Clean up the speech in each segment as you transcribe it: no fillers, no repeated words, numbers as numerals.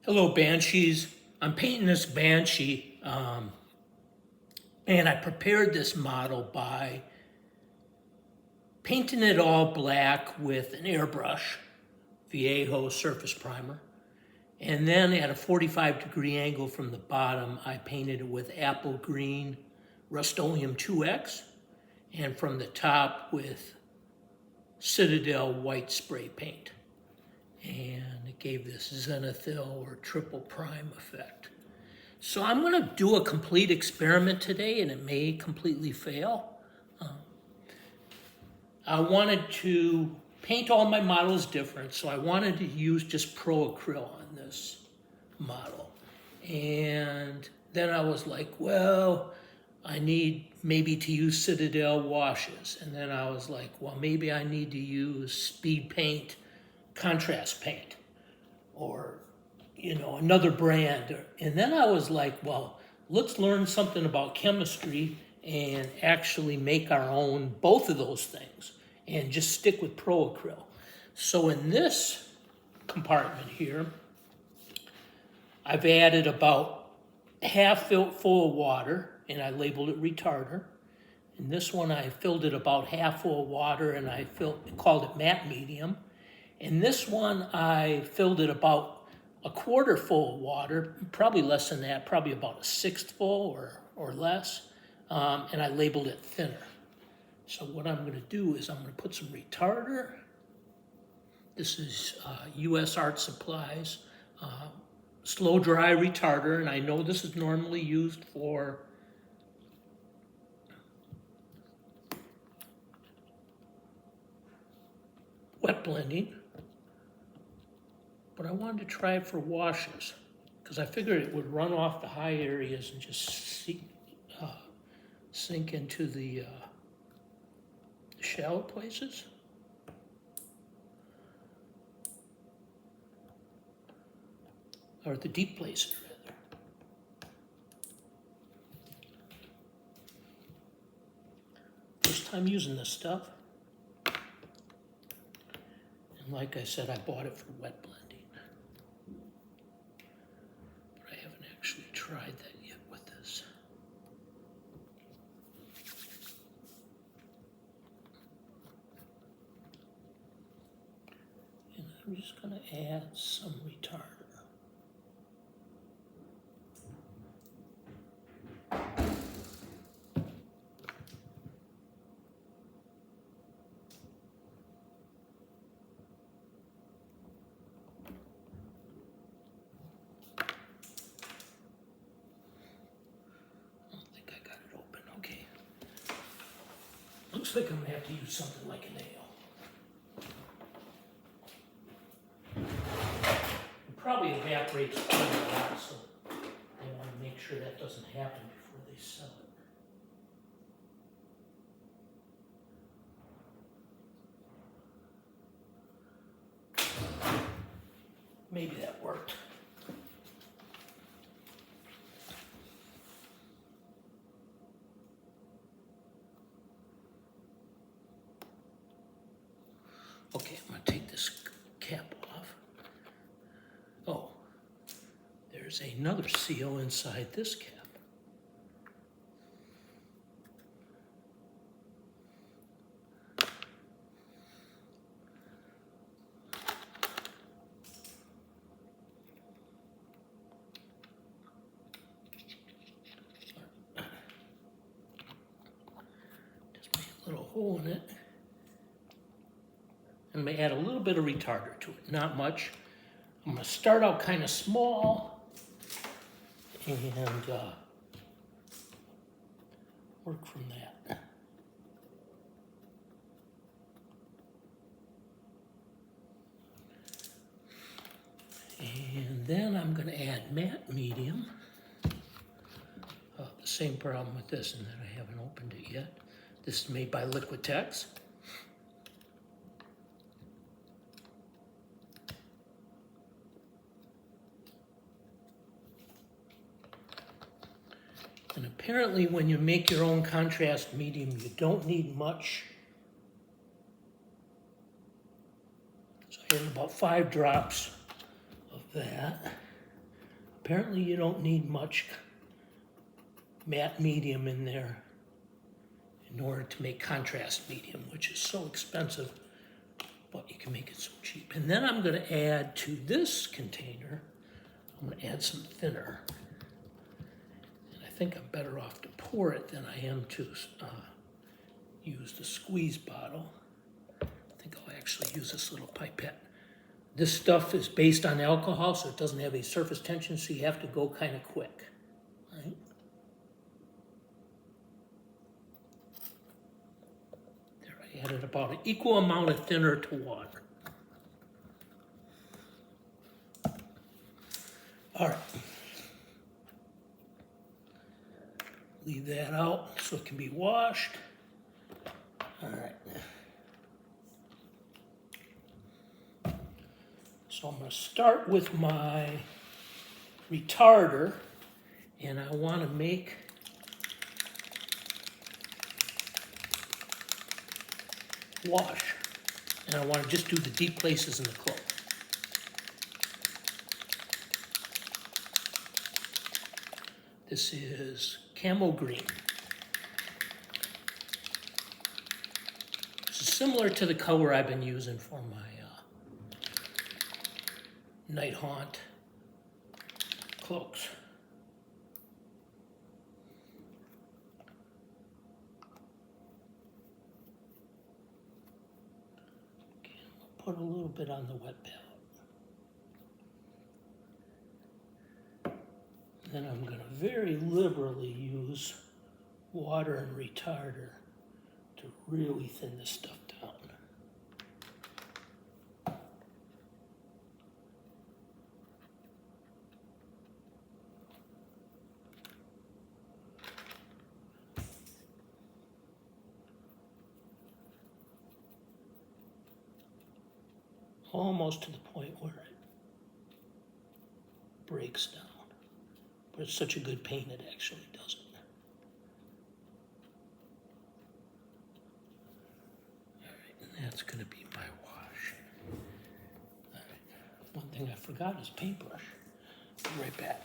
Hello, Banshees. I'm painting this Banshee, and I prepared this model by painting it all black with an airbrush, Viejo surface primer, and then at a 45-degree angle from the bottom, I painted it with apple green Rust-Oleum 2X, and from the top with Citadel white spray paint. And it gave this zenithal or triple prime effect. So I'm going to do a complete experiment today, and it may completely fail. I wanted to paint all my models different, so I wanted to use just ProAcryl on this model. And then I was like, well, I need maybe to use Citadel washes. And then I was like, well, maybe I need to use speed paint, contrast paint, or another brand. And then I was like, well, let's learn something about chemistry and actually make our own both of those things and just stick with ProAcryl. So in this compartment here, I've added about half full of water, and I labeled it Retarder. In this one, I filled it about half full of water, and I called it matte medium. In this one, I filled it about a quarter full of water, probably less than that, probably about a sixth full or less, and I labeled it thinner. So what I'm going to do is I'm going to put some Retarder. This is U.S. Art Supplies slow dry Retarder, and I know this is normally used for wet blending, but I wanted to try it for washes because I figured it would run off the high areas and just sink into the shallow places. Or the deep places, rather. First time using this stuff. And like I said, I bought it for wet blending. But I haven't actually tried that yet with this. And I'm just going to add some Retarder. Looks like I'm going to have to use something like a nail. It probably evaporates quite a lot, so I want to make sure that doesn't happen before they sell it. Maybe that worked. Okay, I'm going to take this cap off. Oh, there's another seal inside this cap. Just make a little hole in it. I'm going to add a little bit of Retarder to it, not much. I'm going to start out kind of small and work from that. And then I'm going to add matte medium. The same problem with this, and that I haven't opened it yet. This is made by Liquitex. And apparently when you make your own contrast medium, you don't need much. So I added about 5 drops of that. Apparently you don't need much matte medium in there in order to make contrast medium, which is so expensive, but you can make it so cheap. And then I'm going to add to this container, I'm going to add some thinner. And I think I'm better off to pour it than I am to use the squeeze bottle. I think I'll actually use this little pipette. This stuff is based on alcohol, so it doesn't have any surface tension, so you have to go kind of quick, right? There, I added about an equal amount of thinner to water. All right. Leave that out so it can be washed. All right. So I'm going to start with my retarder, and I want to make wash. And I want to just do the deep places in the cloak. This is Camo Green. This is similar to the color I've been using for my NightHaunt cloaks. Okay, I'll put a little bit on the wet palette. Then I'm going to very liberally use water and retarder to really thin this stuff down. Almost to the point where it breaks down. But it's such a good paint it actually doesn't. All right, and that's going to be my wash. All right, one thing I forgot is paintbrush. Be right back.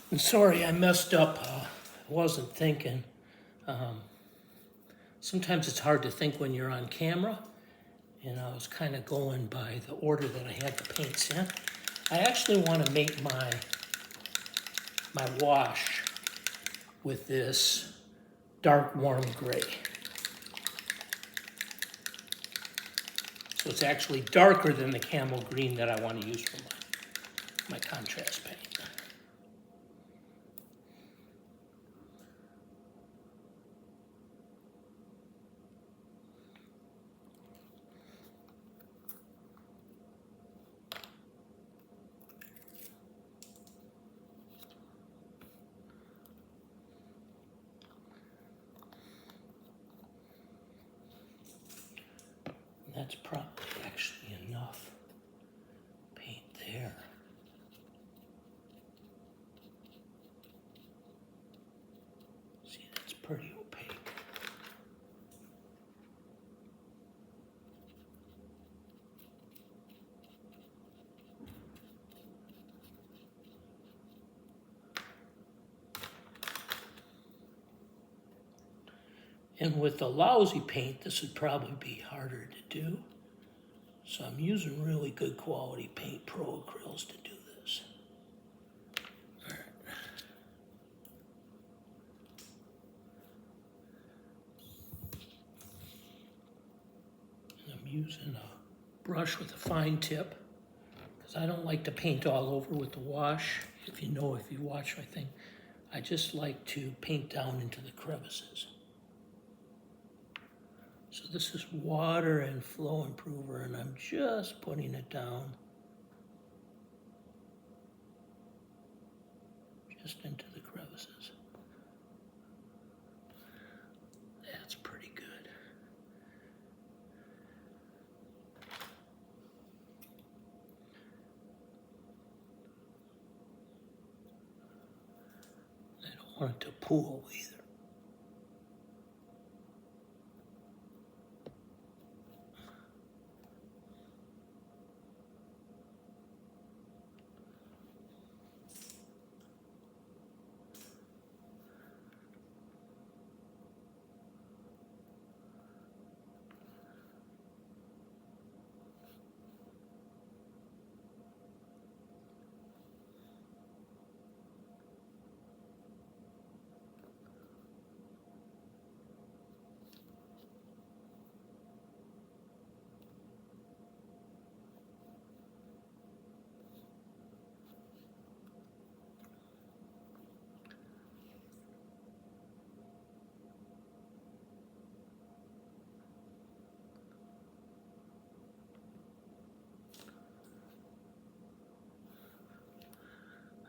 And sorry, I messed up. I wasn't thinking. Sometimes it's hard to think when you're on camera, and I was kind of going by the order that I had the paints in. I actually want to make my wash with this dark warm gray. So it's actually darker than the Camo Green that I want to use for my contrast paint. That's probably actually enough paint there. See, that's pretty opaque. And with the lousy paint, this would probably be harder to do. So I'm using really good quality paint, ProAcryls, to do this. All right. And I'm using a brush with a fine tip, because I don't like to paint all over with the wash. If you watch my thing, I just like to paint down into the crevices. So this is water and flow improver, and I'm just putting it down just into the crevices. That's pretty good. I don't want it to pool either.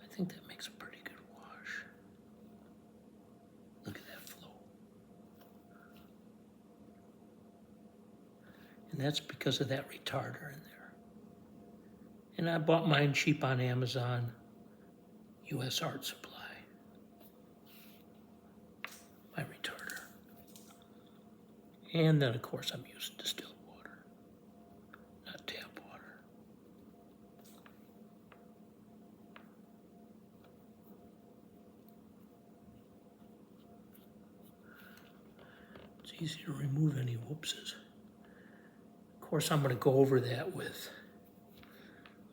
I think that makes a pretty good wash. Look at that flow. And that's because of that retarder in there. And I bought mine cheap on Amazon, US Art Supply. My retarder. And then of course I'm using distilled water, not tap water. It's easy to remove any whoopses. Of course, I'm going to go over that with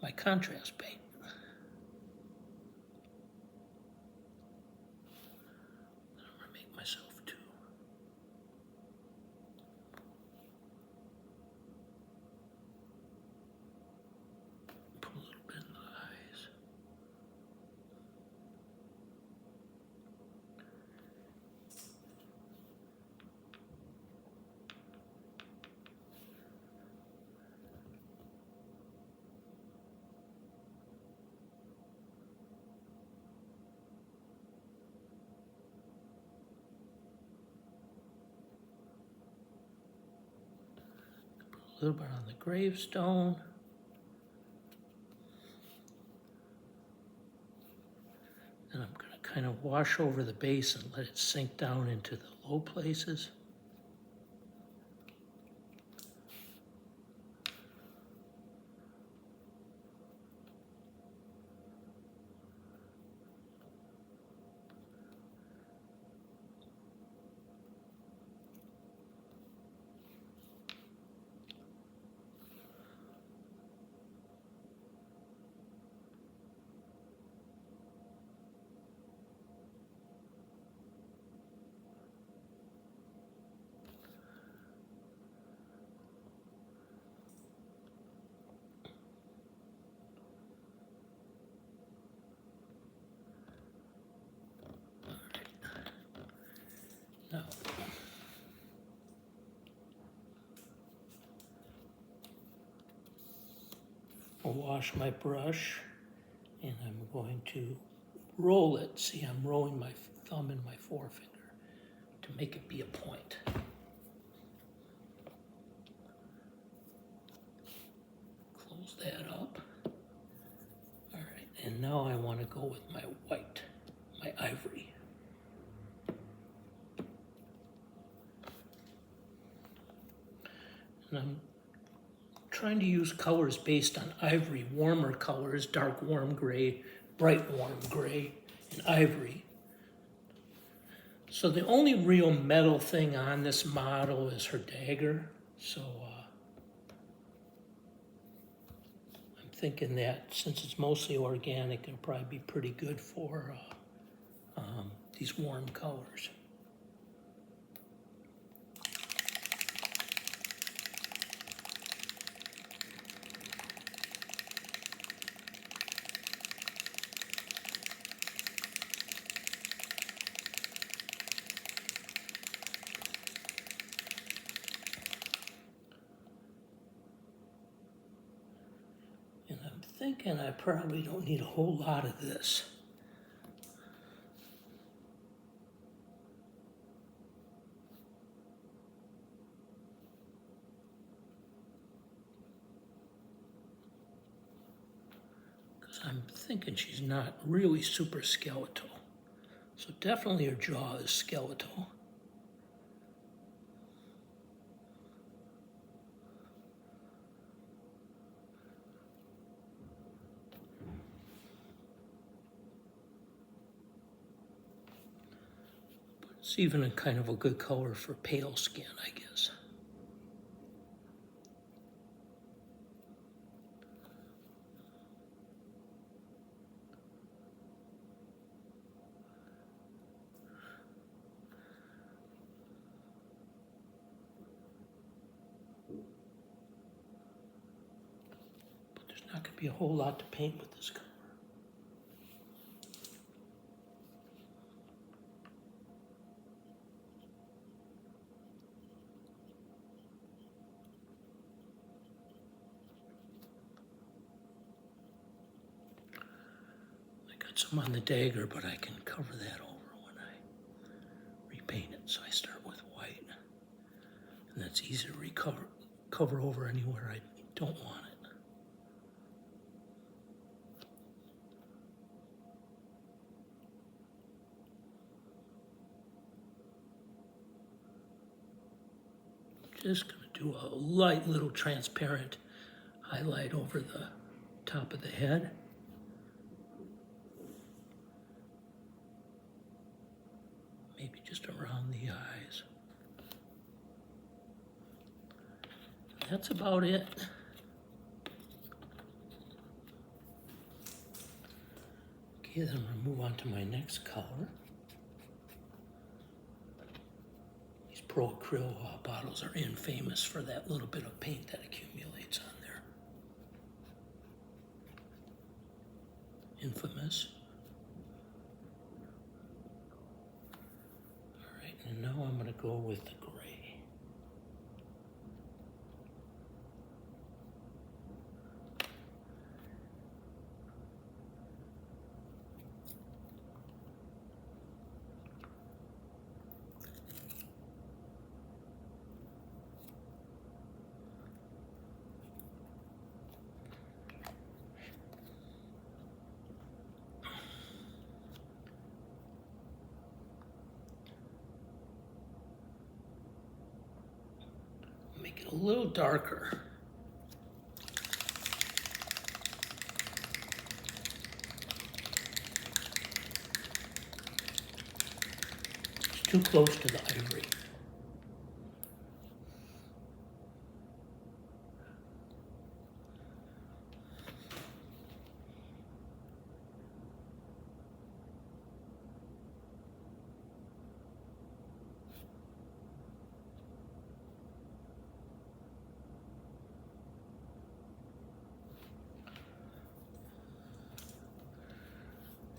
my contrast paint. I'm going to make myself two. Put a little bit in the eyes. A little bit on the gravestone. And I'm going to kind of wash over the base and let it sink down into the low places. Now, I'll wash my brush and I'm going to roll it. See, I'm rolling my thumb and my forefinger to make it be a point. Close that up. All right, and now I want to go with my white, my ivory. And I'm trying to use colors based on ivory, warmer colors, dark warm gray, bright warm gray, and ivory. So the only real metal thing on this model is her dagger. So I'm thinking that since it's mostly organic, it'll probably be pretty good for these warm colors. thinking I probably don't need a whole lot of this. Because I'm thinking she's not really super skeletal. So definitely her jaw is skeletal. It's even a kind of a good color for pale skin, I guess. But there's not going to be a whole lot to paint with this color. Some on the dagger, but I can cover that over when I repaint it. So I start with white, and that's easy to cover over anywhere I don't want it. Just gonna do a light little transparent highlight over the top of the head. Maybe just around the eyes. That's about it. Okay, then I'm gonna move on to my next color. These ProAcryl bottles are infamous for that little bit of paint that accumulates on there. Infamous. And now I'm going to go with the gray. Make it a little darker. It's too close to the ivory.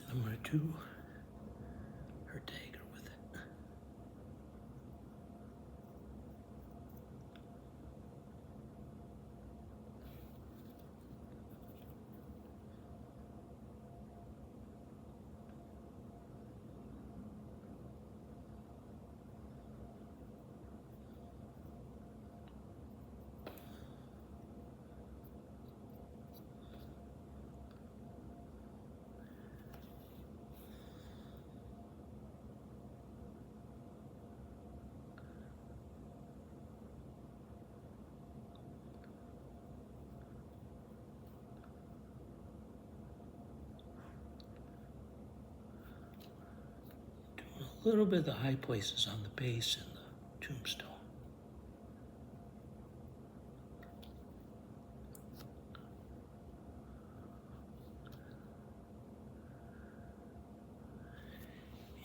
I'm going to do her dagger with it. A little bit of the high places on the base and the tombstone.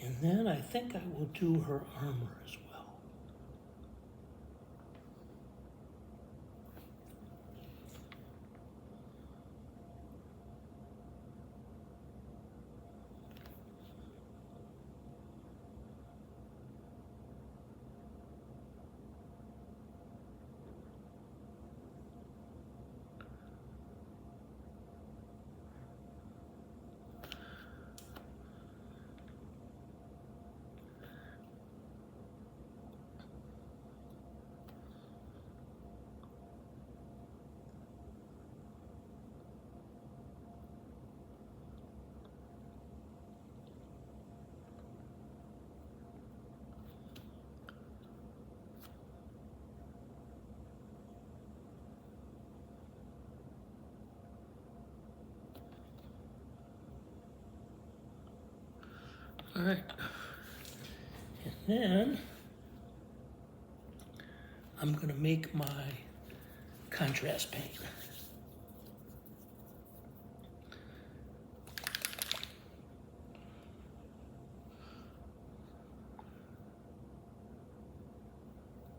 And then I think I will do her armor as well. All right. And then I'm going to make my contrast paint.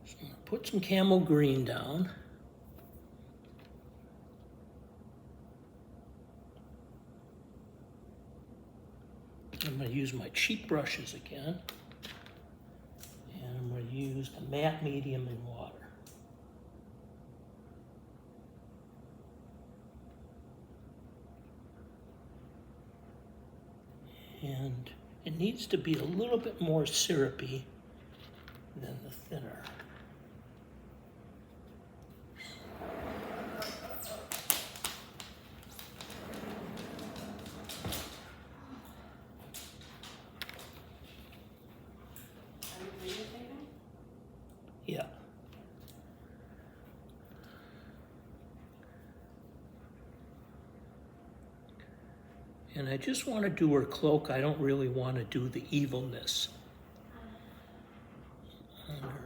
So I'm going to put some Camo Green down. I'm going to use my cheap brushes again. And I'm going to use the matte medium in water. And it needs to be a little bit more syrupy than the thinner. Yeah. And I just want to do her cloak. I don't really want to do the evilness on her.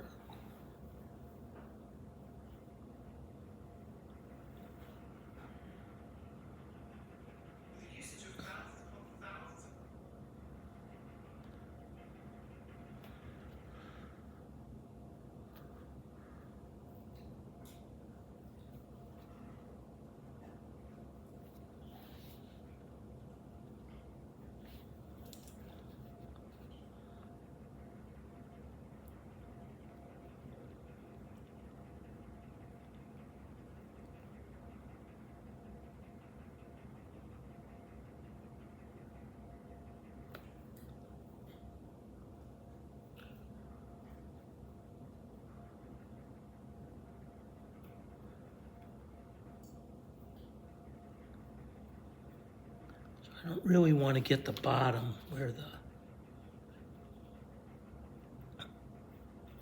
I don't really want to get the bottom where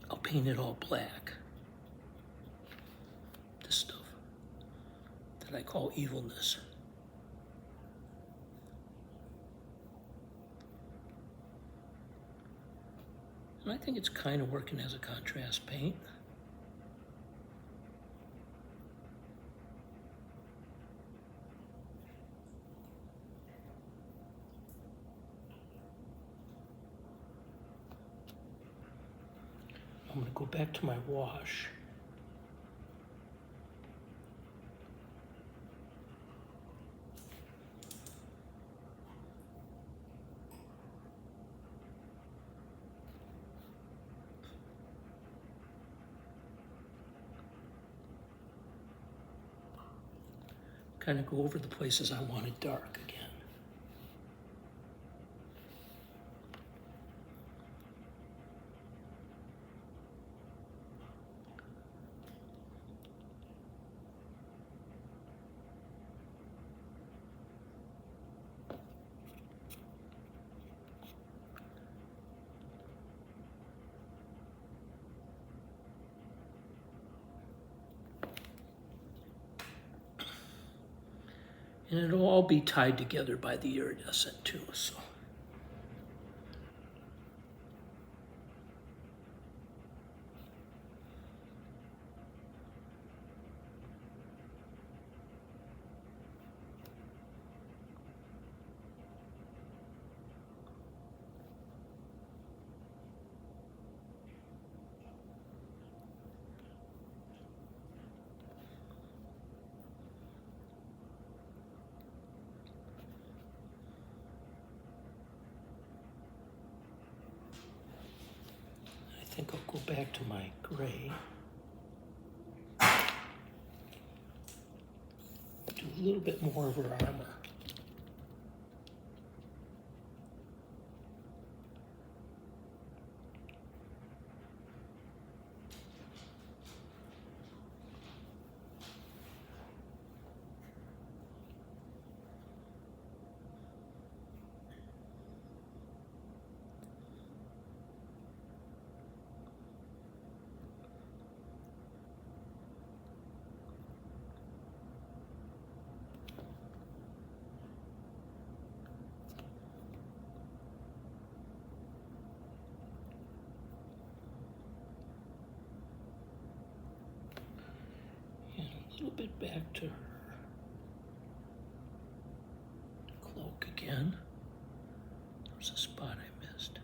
I'll paint it all black. This stuff that I call evilness. And I think it's kind of working as a contrast paint. I'm going to go back to my wash. Kind of go over the places I want it dark again. And it'll all be tied together by the iridescent too, so. I think I'll go back to my gray. Do a little bit more of her armor. little bit back to her cloak again. There's a spot I missed.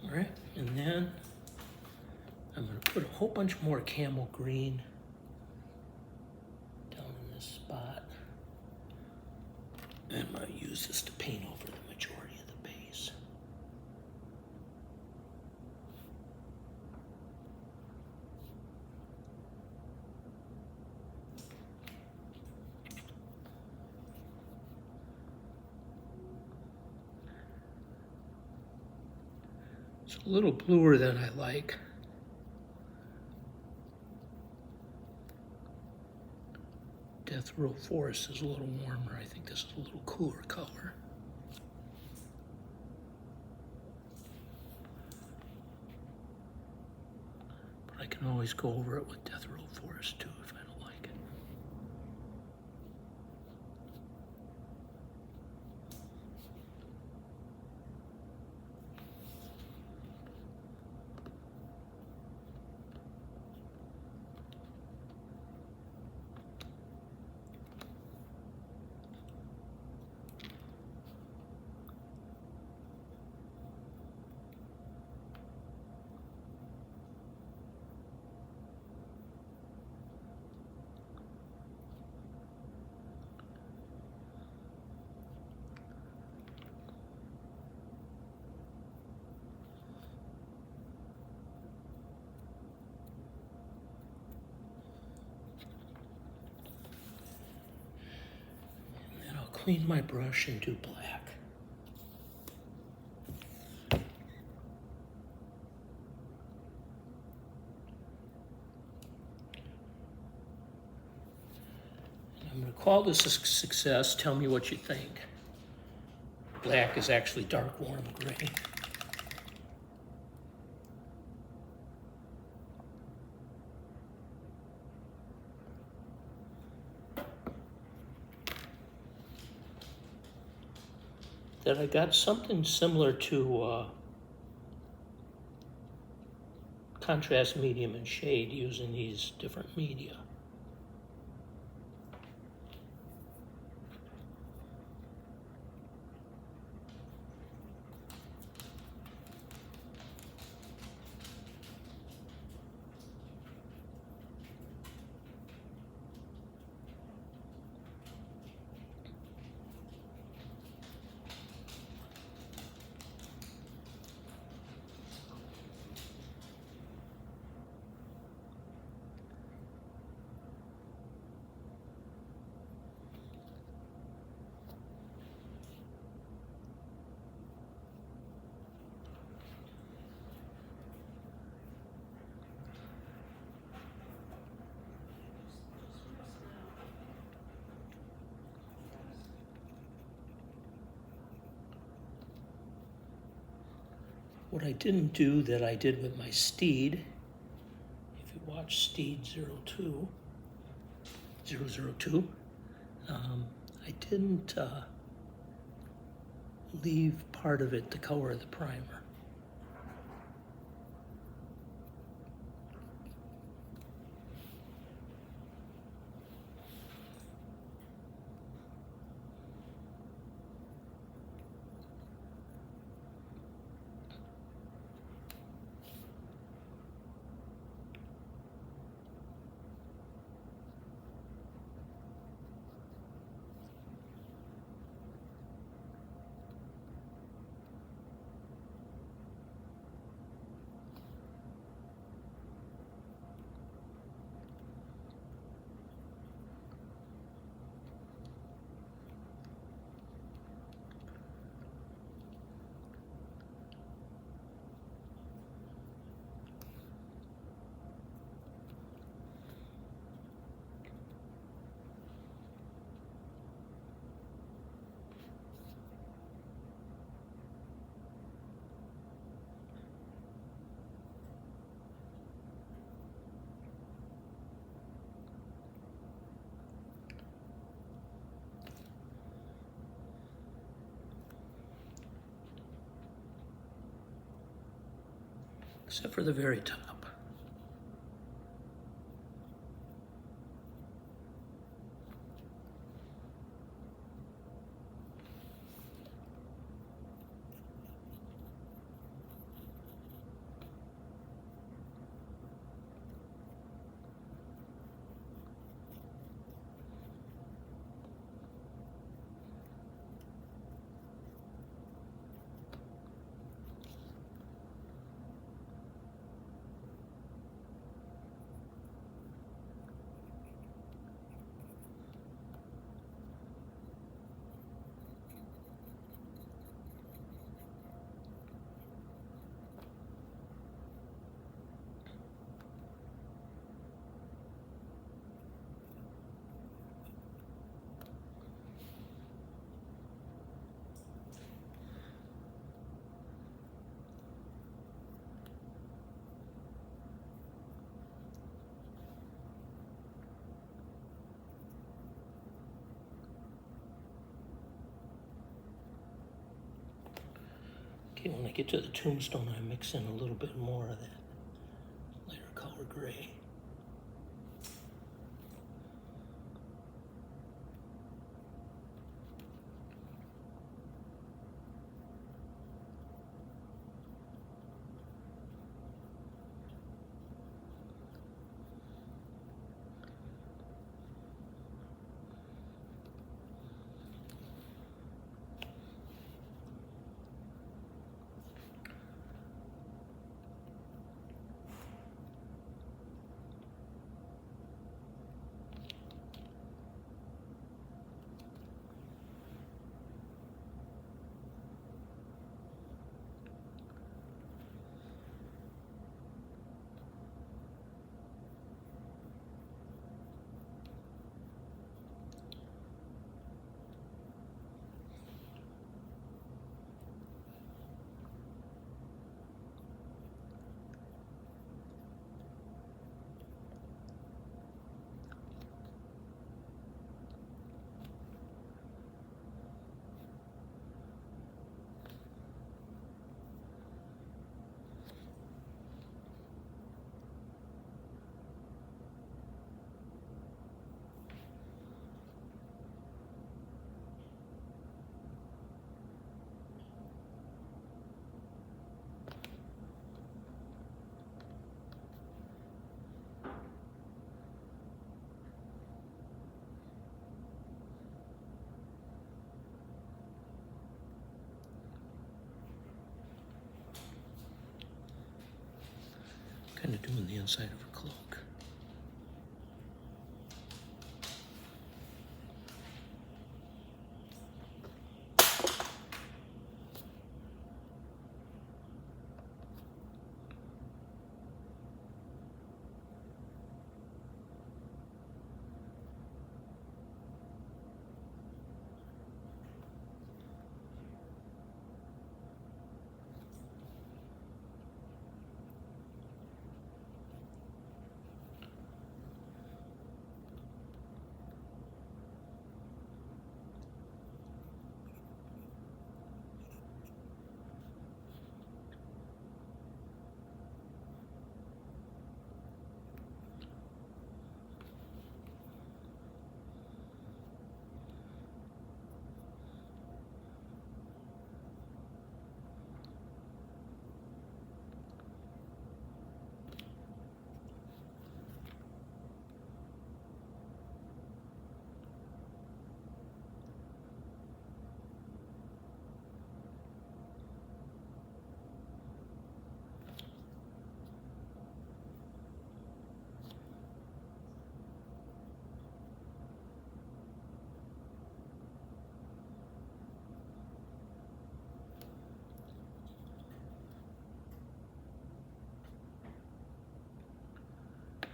All right, and then I'm going to put a whole bunch more Camo Green down in this spot. And I'm going to use this to paint over the majority of the base. It's a little bluer than I like. Death Row Forest is a little warmer. I think this is a little cooler color. But I can always go over it with Death Row Forest too if I don't like it. Clean my brush and do black. I'm going to call this a success. Tell me what you think. Black is actually dark warm gray. That I got something similar to contrast medium and shade using these different media. What I didn't do that I did with my Steed, if you watch Steed 002, I didn't leave part of it the color of the primer. except for the very top. Okay, when I get to the tombstone, I mix in a little bit more of that lighter color gray. Kind of doing the inside of her cloak.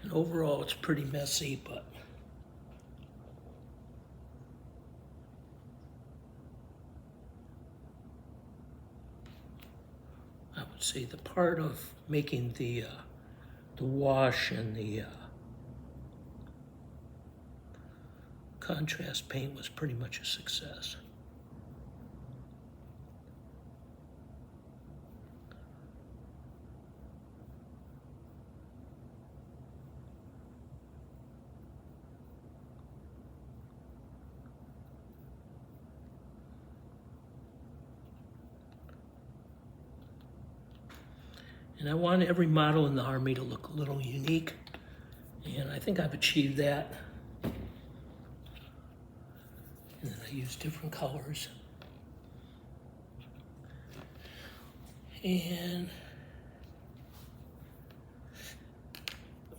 And overall, it's pretty messy, but I would say the part of making the wash and the contrast paint was pretty much a success. And I want every model in the army to look a little unique. And I think I've achieved that. And then I use different colors. And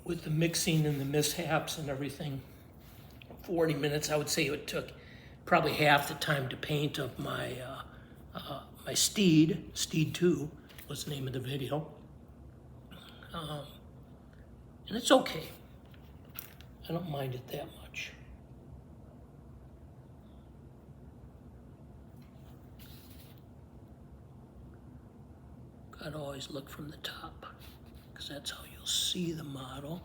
with the mixing and the mishaps and everything, 40 minutes, I would say it took probably half the time to paint of my my Steed 2 was the name of the video. And it's okay. I don't mind it that much. Gotta always look from the top, because that's how you'll see the model.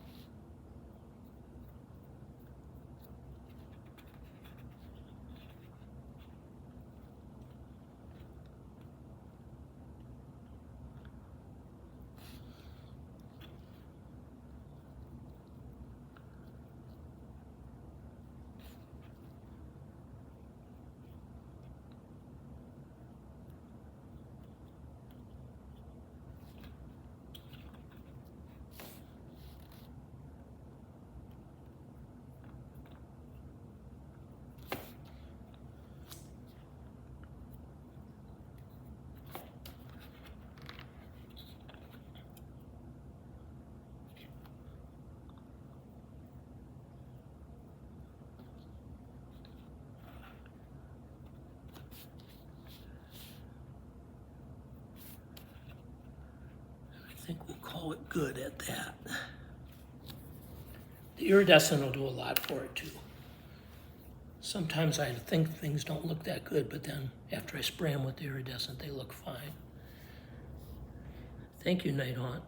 I think we'll call it good at that. The iridescent will do a lot for it too. Sometimes I think things don't look that good, but then after I spray them with the iridescent, they look fine. Thank you, NightHaunt.